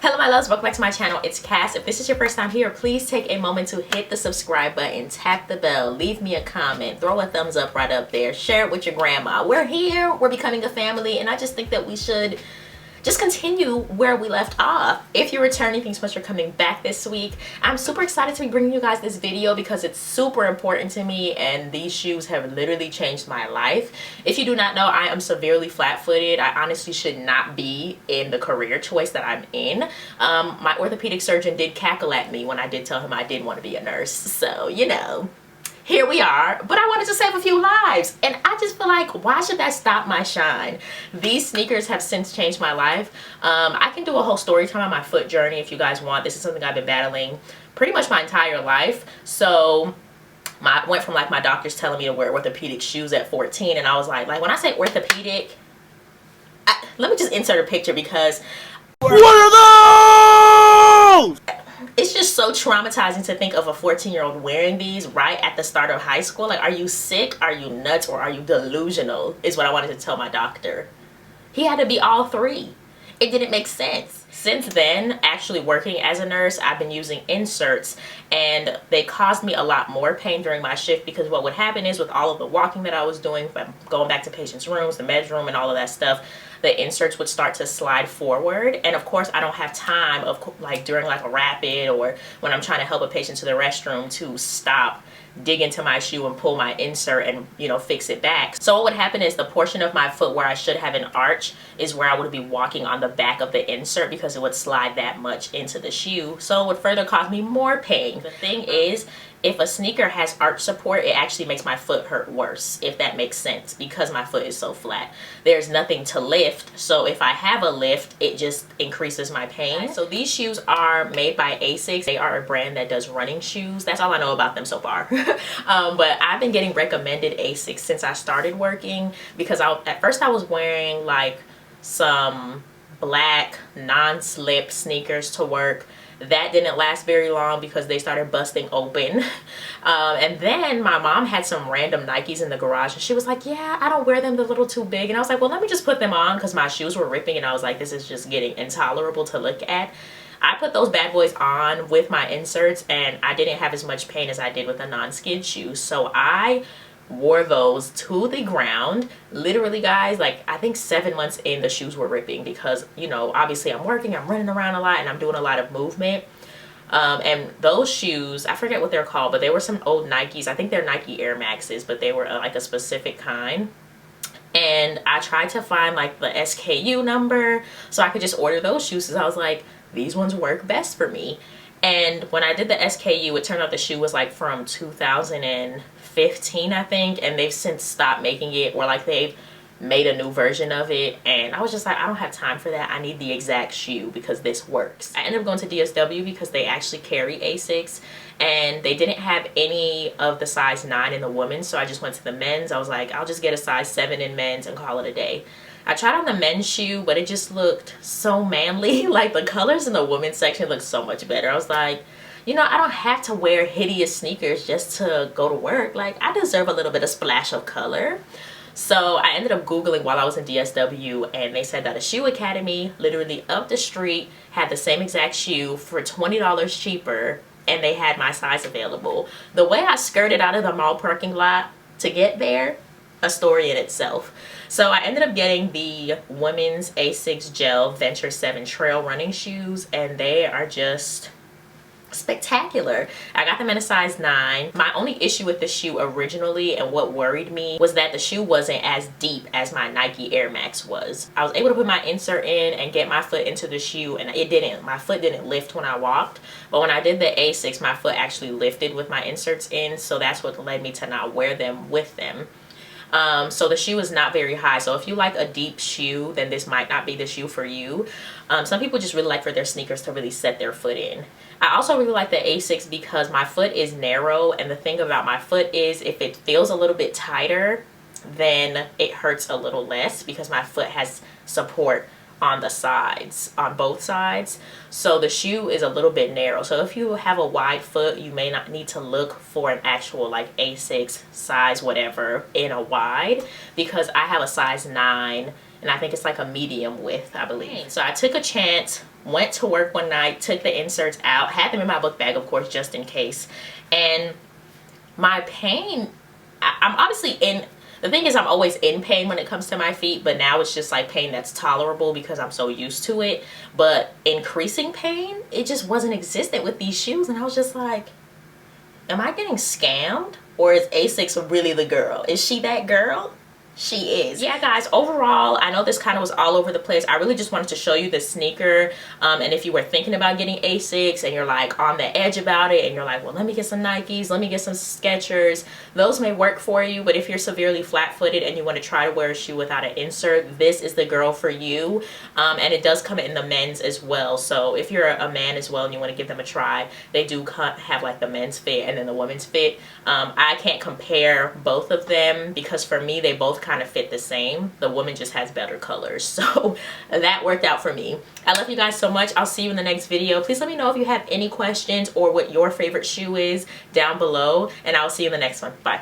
Hello my loves, welcome back to my channel. It's Cass. If this is your first time here, please take a moment to hit the subscribe button, tap the bell, leave me a comment, throw a thumbs up right up there, share it with your grandma. We're here, we're becoming a family, and I just think that we should just continue where we left off. If you're returning, thanks so much for coming back this week. I'm super excited to be bringing you guys this video because it's super important to me, and these shoes have literally changed my life. If you do not know, I am severely flat-footed. I honestly should not be in the career choice that I'm in. My orthopedic surgeon did cackle at me when I did tell him I did want to be a nurse, so you know, here we are. But I wanted to save a few lives, and I just feel like, why should that stop my shine? These sneakers have since changed my life. I can do a whole story time on my foot journey if you guys want. This is something I've been battling pretty much my entire life. So I went from like my doctors telling me to wear orthopedic shoes at 14, and I was like when I say orthopedic, let me just insert a picture because what are those? It's just so traumatizing to think of a 14-year-old wearing these right at the start of high school. Like, are you sick, are you nuts, or are you delusional, is what I wanted to tell my doctor. He had to be all three. It didn't make sense. Since then, actually working as a nurse, I've been using inserts, and they caused me a lot more pain during my shift because what would happen is with all of the walking that I was doing, going back to patients' rooms, the med room, and all of that stuff, the inserts would start to slide forward. And of course, I don't have time of like during like a rapid or when I'm trying to help a patient to the restroom to stop, dig into my shoe and pull my insert and, you know, fix it back. So what would happen is the portion of my foot where I should have an arch is where I would be walking on the back of the insert because it would slide that much into the shoe. So it would further cause me more pain. The thing is, if a sneaker has arch support, it actually makes my foot hurt worse, if that makes sense, because my foot is so flat. There's nothing to lift, so if I have a lift, it just increases my pain. So these shoes are made by ASICS. They are a brand that does running shoes. That's all I know about them so far. But I've been getting recommended ASICS since I started working because at first I was wearing like some black non-slip sneakers to work. That didn't last very long because they started busting open. And then my mom had some random Nikes in the garage and she was like, yeah, I don't wear them, they're a little too big. And I was like, well, let me just put them on because my shoes were ripping and I was like, this is just getting intolerable to look at. I put those bad boys on with my inserts and I didn't have as much pain as I did with a non-skid shoe. So I wore those to the ground. Literally, guys, like I think 7 months in, the shoes were ripping because, you know, obviously I'm working, I'm running around a lot, and I'm doing a lot of movement. And those shoes, I forget what they're called, but they were some old Nikes. I think they're Nike Air Maxes, but they were like a specific kind. And I tried to find like the SKU number so I could just order those shoes because I was like, these ones work best for me. And when I did the SKU, it turned out the shoe was like from 2015, I think, and they've since stopped making it, or like they've made a new version of it. And I was just like, I don't have time for that. I need the exact shoe because this works. I ended up going to DSW because they actually carry ASICS, and they didn't have any of the size 9 in the women's, so I just went to the men's. I was like, I'll just get a size 7 in men's and call it a day. I tried on the men's shoe, but it just looked so manly. Like the colors in the women's section looked so much better. I was like, you know, I don't have to wear hideous sneakers just to go to work. Like, I deserve a little bit of splash of color. So I ended up Googling while I was in DSW, and they said that a shoe academy literally up the street had the same exact shoe for $20 cheaper, and they had my size available. The way I skirted out of the mall parking lot to get there, a story in itself. So I ended up getting the women's ASICS Gel Venture 7 trail running shoes, and they are just spectacular. I got them in a size 9. My only issue with the shoe originally, and what worried me, was that the shoe wasn't as deep as my Nike Air Max was. I was able to put my insert in and get my foot into the shoe, and my foot didn't lift when I walked. But when I did the ASICS, my foot actually lifted with my inserts in, so that's what led me to not wear them with them. So the shoe is not very high, so if you like a deep shoe, then this might not be the shoe for you. Some people just really like for their sneakers to really set their foot in. I also really like the ASICS because my foot is narrow, and the thing about my foot is if it feels a little bit tighter, then it hurts a little less because my foot has support on the sides, on both sides. So the shoe is a little bit narrow. So if you have a wide foot, you may not need to look for an actual like ASICS size whatever in a wide, because I have a size 9 and I think it's like a medium width, I believe. So I took a chance went to work one night, took the inserts out, had them in my book bag, of course, just in case. And my pain, I'm obviously in, the thing is I'm always in pain when it comes to my feet, but now it's just like pain that's tolerable because I'm so used to it. But increasing pain, it just wasn't existent with these shoes. And I was just like, am I getting scammed? Or is ASICS really the girl? Is she that girl? She is. Yeah, guys, overall, I know this kind of was all over the place. I really just wanted to show you the sneaker. And if you were thinking about getting ASICS and you're like on the edge about it and you're like, well, let me get some Nikes, let me get some Skechers, those may work for you. But if you're severely flat-footed and you want to try to wear a shoe without an insert, this is the girl for you. And it does come in the men's as well. So if you're a man as well and you want to give them a try, they do have like the men's fit and then the women's fit. I can't compare both of them because for me, they both kind of fit the same. The woman just has better colors, so that worked out for me. I love you guys so much. I'll see you in the next video. Please let me know if you have any questions or what your favorite shoe is down below, and I'll see you in the next one. Bye.